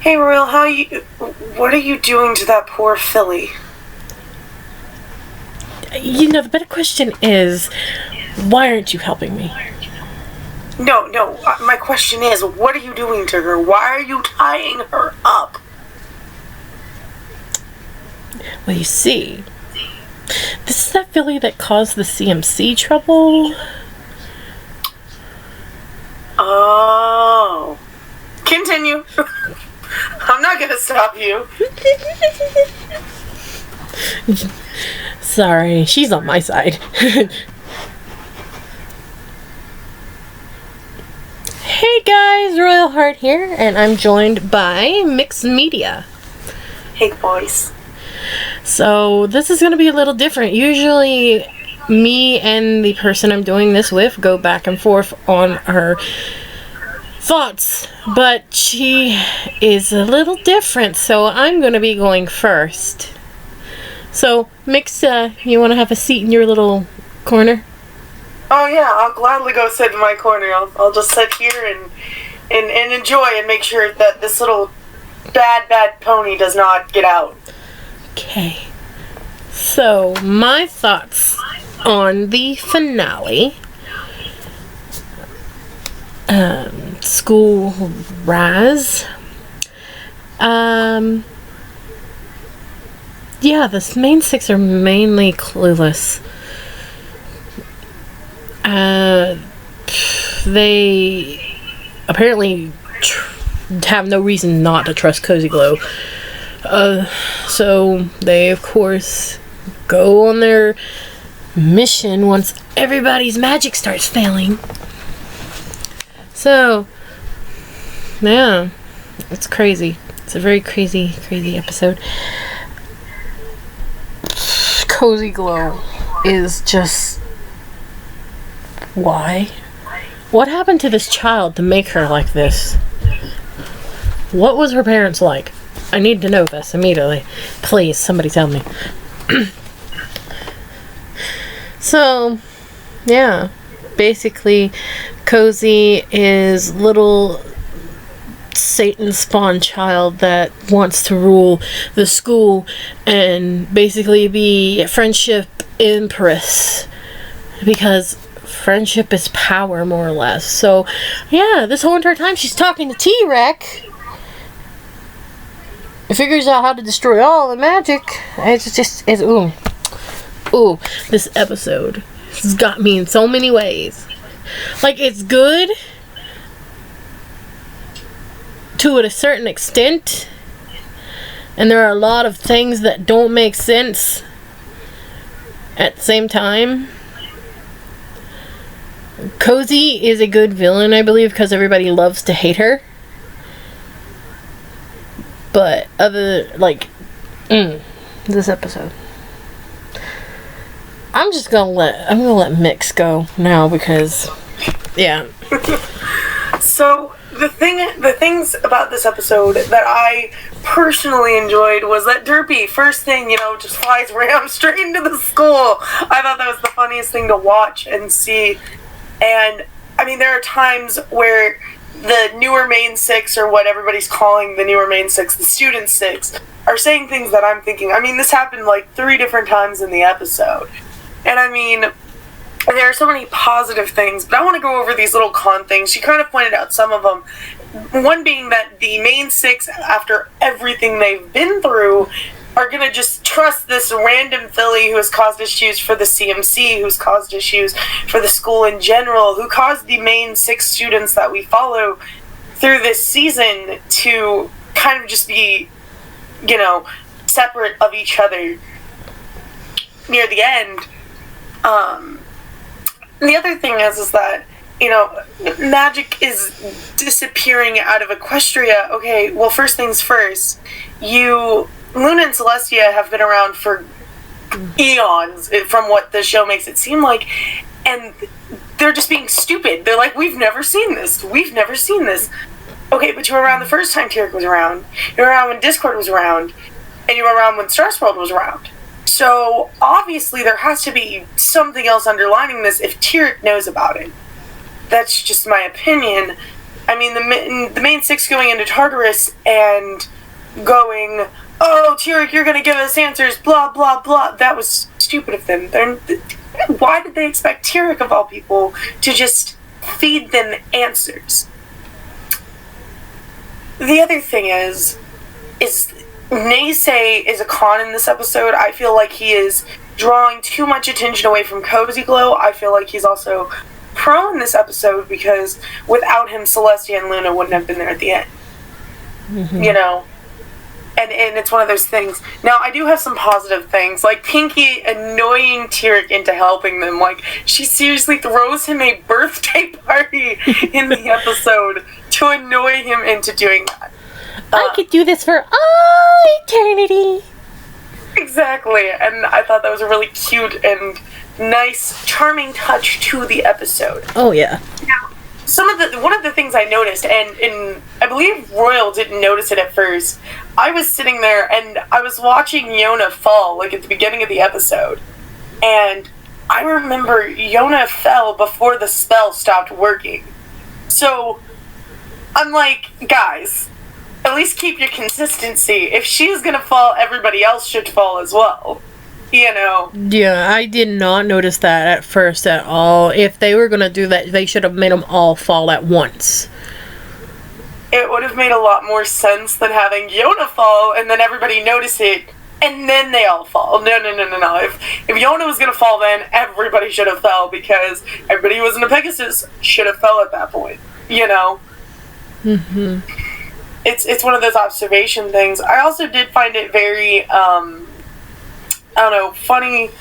Hey, Royal, what are you doing to that poor filly? The better question is, why aren't you helping me? No, my question is, what are you doing to her? Why are you tying her up? Well, you see, this is that filly that caused the CMC trouble. Oh. Continue. I'm not gonna stop you. Sorry, she's on my side. Hey guys, Royal Heart here, and I'm joined by Mixed Media. Hey boys. So this is going to be a little different. Usually me and the person I'm doing this with go back and forth on her thoughts, but she is a little different, so I'm going to be going first. So, Mix, you want to have a seat in your little corner? Oh yeah, I'll gladly go sit in my corner. I'll just sit here and enjoy and make sure that this little bad pony does not get out. Okay. So, my thoughts on the finale. School Raze. Yeah, the main six are mainly clueless. They apparently have no reason not to trust Cozy Glow. So they, of course, go on their mission once everybody's magic starts failing. So, yeah, it's crazy. It's a very crazy episode. Cozy Glow is just... Why? What happened to this child to make her like this? What was her parents like? I need to know this immediately. Please, somebody tell me. So, yeah. Basically, Cozy is little Satan spawn child that wants to rule the school and basically be friendship empress, because friendship is power, more or less. So yeah, this whole entire time she's talking to T-Rex. It figures out how to destroy all the magic. It's ooh, this episode has got me in so many ways. Like, it's good to a certain extent, and there are a lot of things that don't make sense at the same time. Cozy is a good villain, I believe, because everybody loves to hate her. But this episode, I'm gonna let Mix go now, because yeah. So the things about this episode that I personally enjoyed was that Derpy, first thing, just flies ram straight into the school. I thought that was the funniest thing to watch and see. And I mean, there are times where the newer main six, or what everybody's calling the newer main six, the student six, are saying things that I'm thinking. I mean, this happened like 3 different times in the episode. And I mean, there are so many positive things, but I want to go over these little con things. She kind of pointed out some of them. One being that the main six, after everything they've been through, are going to just trust this random filly who has caused issues for the CMC, who's caused issues for the school in general, who caused the main 6 students that we follow through this season to kind of just be, separate of each other near the end. The other thing is that, magic is disappearing out of Equestria. Okay, well, first things first, Luna and Celestia have been around for eons, from what the show makes it seem like, and they're just being stupid. They're like, we've never seen this. Okay, but you were around the first time Tyrek was around. You were around when Discord was around. And you were around when Starsworld was around. So, obviously, there has to be something else underlining this if Tyrek knows about it. That's just my opinion. I mean, the main six going into Tartarus and going, oh, Tyrek, you're going to give us answers, blah, blah, blah. That was stupid of them. Why did they expect Tyrek, of all people, to just feed them answers? The other thing is Naysay is a con in this episode. I feel like he is drawing too much attention away from Cozy Glow. I feel like he's also pro in this episode because without him, Celestia and Luna wouldn't have been there at the end. Mm-hmm. You know? And it's one of those things. Now, I do have some positive things. Like, Pinky annoying Tyrek into helping them. Like, she seriously throws him a birthday party in the episode to annoy him into doing that. I could do this for all eternity. Exactly. And I thought that was a really cute and nice, charming touch to the episode. Oh, yeah. Now, one of the things I noticed, and I believe Royal didn't notice it at first, I was sitting there and I was watching Yona fall, like at the beginning of the episode, and I remember Yona fell before the spell stopped working. So, I'm like, guys, at least keep your consistency. If she's gonna fall, everybody else should fall as well. You know? Yeah, I did not notice that at first at all. If they were gonna do that, they should have made them all fall at once. It would have made a lot more sense than having Yona fall and then everybody notice it and then they all fall. No. If Yona was gonna fall, then everybody should have fell because everybody who was in a Pegasus should have fell at that point. You know? Mm-hmm. It's one of those observation things. I also did find it very, I don't know, funny.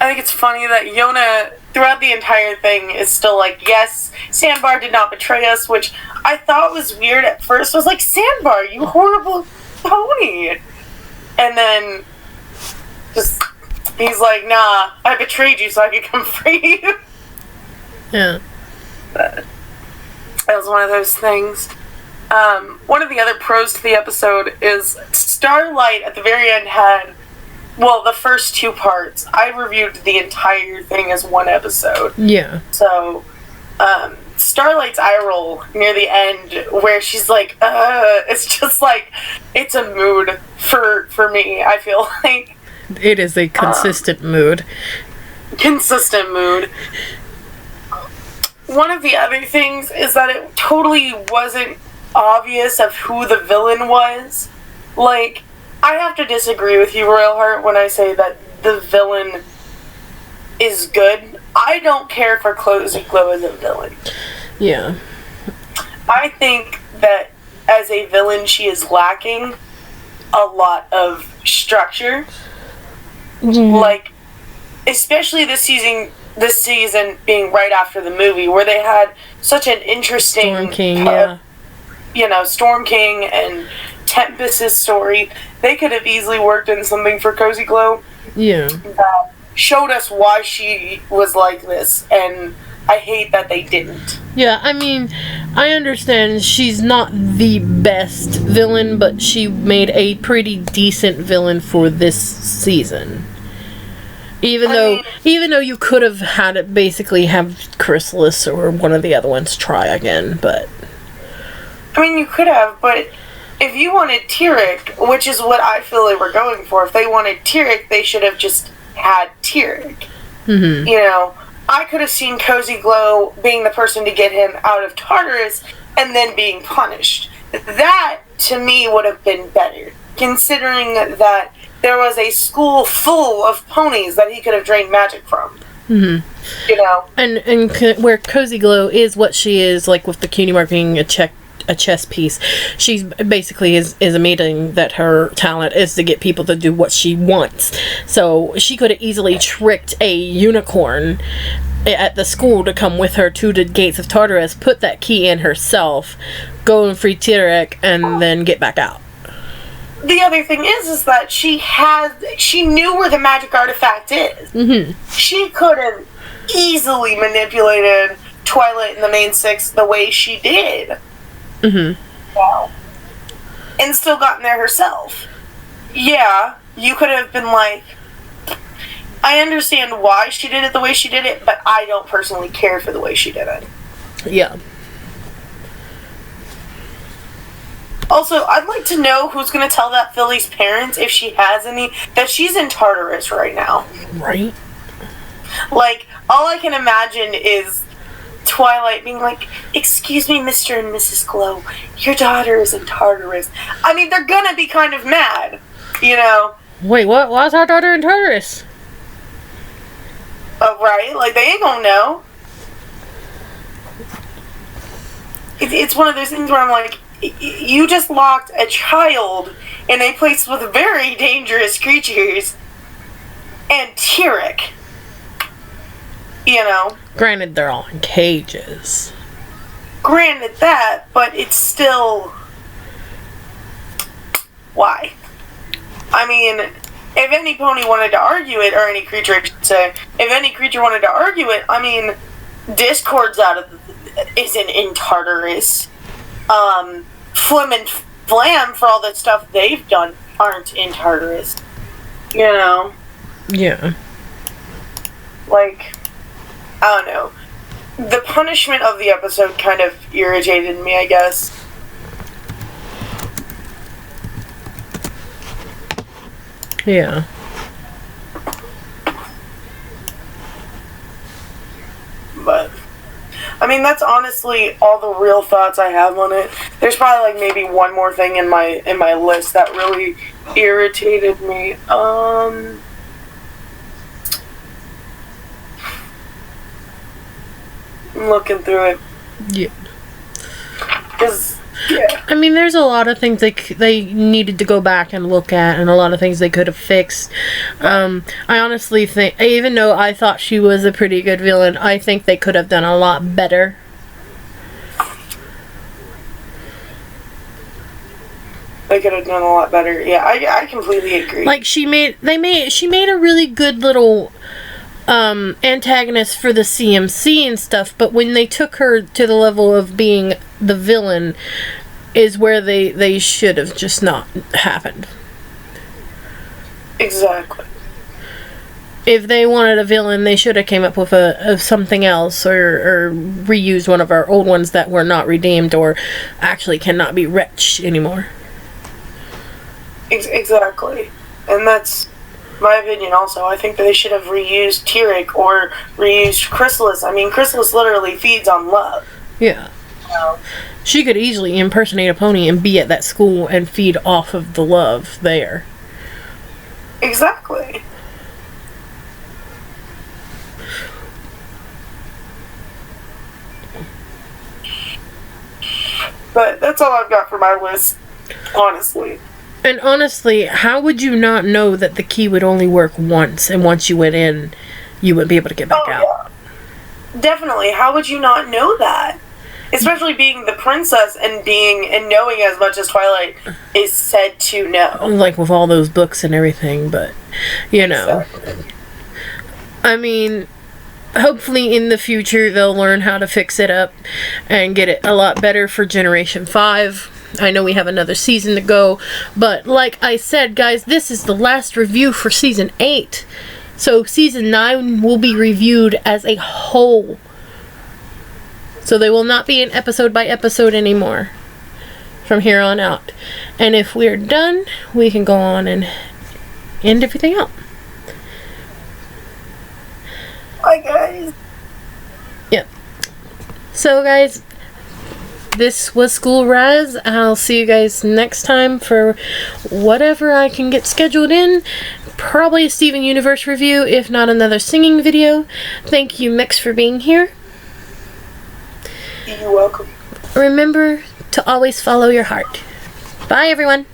I think it's funny that Yona, throughout the entire thing, is still like, yes, Sandbar did not betray us, which I thought was weird at first. I was like, Sandbar, you horrible pony. And then, just, he's like, nah, I betrayed you so I could come free you. Yeah. But that was one of those things. One of the other pros to the episode is Starlight at the very end had, well, the first two parts. I reviewed the entire thing as one episode. Yeah. So, Starlight's eye roll near the end, where she's like, it's just like, it's a mood for me, I feel like. It is a consistent mood. Consistent mood. One of the other things is that it totally wasn't obvious of who the villain was. Like, I have to disagree with you, Royal Heart, when I say that the villain is good. I don't care for Cozy Glow as a villain. Yeah. I think that as a villain, she is lacking a lot of structure. Mm-hmm. Like, especially this season being right after the movie, where they had such an interesting Storm King, yeah. You know, Storm King and Tempest's story. They could have easily worked in something for Cozy Glow. Yeah. That showed us why she was like this, and I hate that they didn't. Yeah, I mean, I understand she's not the best villain, but she made a pretty decent villain for this season. Even though you could have had it basically have Chrysalis or one of the other ones try again, but I mean, you could have, but if you wanted Tyrek, which is what I feel they were going for, if they wanted Tyrek, they should have just had Tyrek. Mm-hmm. You know, I could have seen Cozy Glow being the person to get him out of Tartarus and then being punished. That, to me, would have been better, considering that there was a school full of ponies that he could have drained magic from. Mm-hmm. You know? And where Cozy Glow is what she is, like with the cutie mark being a chess piece, she's basically is admitting that her talent is to get people to do what she wants. So she could have easily tricked a unicorn at the school to come with her to the gates of Tartarus, put that key in herself, go and free Tyrek, and then get back out. The other thing is that she knew where the magic artifact is. Mm-hmm. She could have easily manipulated Twilight and the main six the way she did. Mm-hmm. Wow. And still gotten there herself. Yeah, you could have been like, I understand why she did it the way she did it, but I don't personally care for the way she did it. Yeah. Also, I'd like to know who's going to tell that Philly's parents, if she has any, that she's in Tartarus right now. Right. Like, all I can imagine is Twilight being like, "Excuse me, Mr. and Mrs. Glow, your daughter is in Tartarus." I mean, they're gonna be kind of mad, you know? Wait, what? Why is our daughter in Tartarus? Right? Like, they ain't gonna know. It's one of those things where I'm like, you just locked a child in a place with very dangerous creatures and Tyrek. You know? Granted, they're all in cages. Granted that, but it's still... Why? I mean, if any pony wanted to argue it, or any creature, I should say, if any creature wanted to argue it, I mean, Discord's isn't in Tartarus. Flim and Flam, for all the stuff they've done, aren't in Tartarus. You know? Yeah. Like, I don't know. The punishment of the episode kind of irritated me, I guess. Yeah. But, I mean, that's honestly all the real thoughts I have on it. There's probably, like, maybe one more thing in my list that really irritated me. I'm looking through it. Yeah. 'Cause, yeah. I mean, there's a lot of things they needed to go back and look at, and a lot of things they could have fixed. I honestly think, even though I thought she was a pretty good villain, I think they could have done a lot better. They could have done a lot better. Yeah, I completely agree. Like, she made a really good little antagonist for the CMC and stuff, but when they took her to the level of being the villain is where they should have just not happened. Exactly. If they wanted a villain, they should have came up with a something else, or reused one of our old ones that were not redeemed or actually cannot be retched anymore. Exactly. And that's my opinion also. I think that they should have reused Tyrek or reused Chrysalis. I mean, Chrysalis literally feeds on love. Yeah. She could easily impersonate a pony and be at that school and feed off of the love there. Exactly. But that's all I've got for my list, honestly. And honestly, how would you not know that the key would only work once, and once you went in, you wouldn't be able to get back out? Yeah. Definitely. How would you not know that? Especially being the princess and knowing as much as Twilight is said to know. Like with all those books and everything, but, you know. Exactly. I mean, hopefully in the future they'll learn how to fix it up and get it a lot better for Generation 5. I know we have another season to go, but like I said, guys, this is the last review for Season 8. So Season 9 will be reviewed as a whole. So they will not be an episode by episode anymore from here on out. And if we're done, we can go on and end everything out. Bye, guys. Yep. So, guys, this was School Raze. I'll see you guys next time for whatever I can get scheduled in. Probably a Steven Universe review, if not another singing video. Thank you, Mix, for being here. You're welcome. Remember to always follow your heart. Bye, everyone.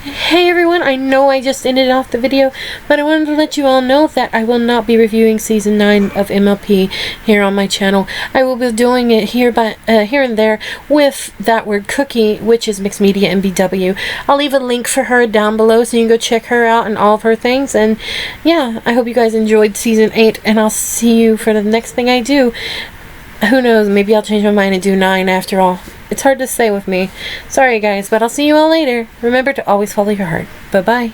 Hey everyone, I know I just ended off the video, but I wanted to let you all know that I will not be reviewing Season 9 of MLP here on my channel. I will be doing it here and there with That Word Cookie, which is Mixed Media and BW. I'll leave a link for her down below so you can go check her out and all of her things. And yeah, I hope you guys enjoyed Season 8, and I'll see you for the next thing I do. Who knows, maybe I'll change my mind and do 9 after all. It's hard to say with me. Sorry guys, but I'll see you all later. Remember to always follow your heart. Bye-bye.